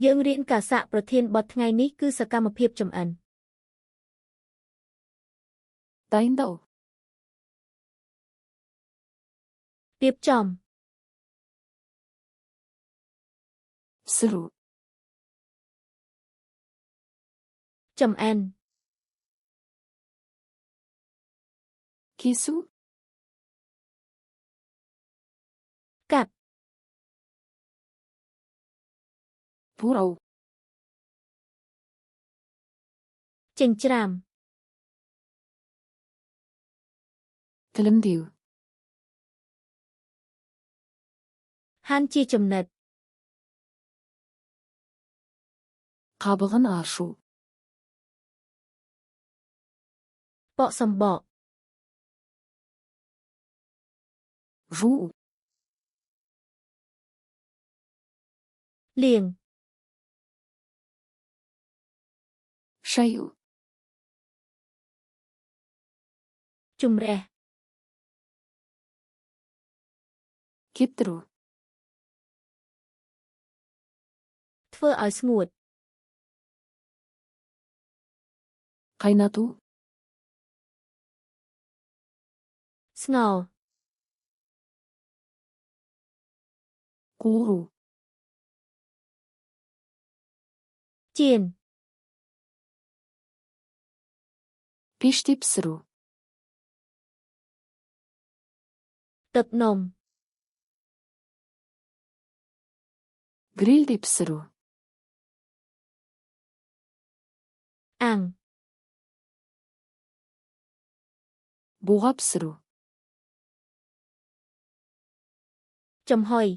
Dương riêng cả xạประเทศบทថ្ងៃនេះគឺសកម្មភាពចម្អិន Dayındao. រៀបចំ Pisiru. ចំអិន Kesu. កាត់ Purau. ចិញ្ច្រាំ Tilimdiu. ហាន់ជាចំណិត Qabığın aşu. បកសំបក Ru. លាង Shayu. ជំរះ Kiptru. ធ្វើឲ្យស្ងួត Qaynatu. ស្ងោរ Quru. ចៀន Pishti pisiru. ទឹកនំ Grildi pisiru. អាំង Buğa pisiru. ចំហុយ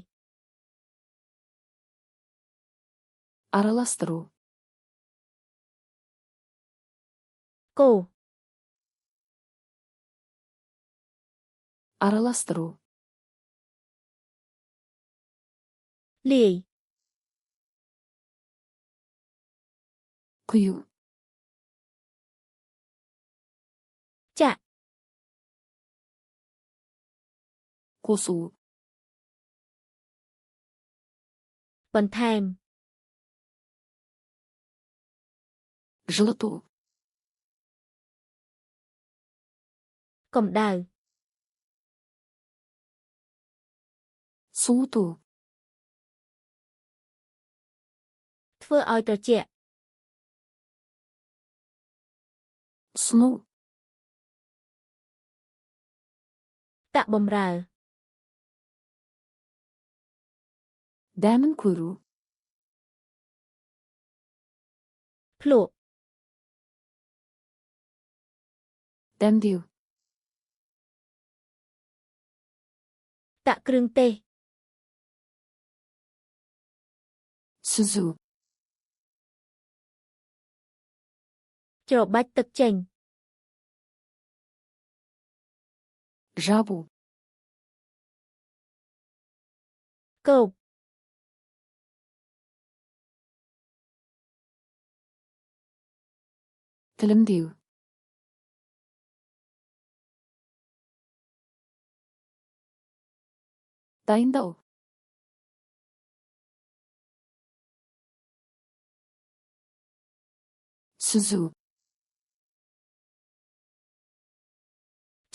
Aralastırу. កូរ Aralastıru. លាយ Kuyu. ចាក់ Kosu. បន្ថែម Жылыту. កម្ដៅ Суыту. ធ្វើឲ្យត្រជាក់ Snu. តាក់បំរើ Dämin kuyruğu. ភ្លក់ Demdiu. តាក់គ្រឿងទេស Süzü. ច្របាច់ទឹកចេញ Żabu. គោក Tilimdiu. Dayındao. Süzü.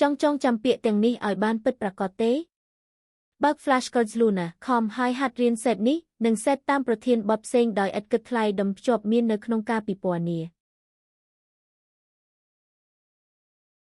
ចង់ចាំពាក្យទាំងនេះឲ្យបានពិតប្រាកដទេ បើក Flashcards Luna.com ហើយហាត់រៀនសេតនេះ និងសេតតាមប្រធានបទផ្សេងដោយឥតគិតថ្លៃដុំភ្ជាប់មាននៅក្នុងការពិពណ៌នា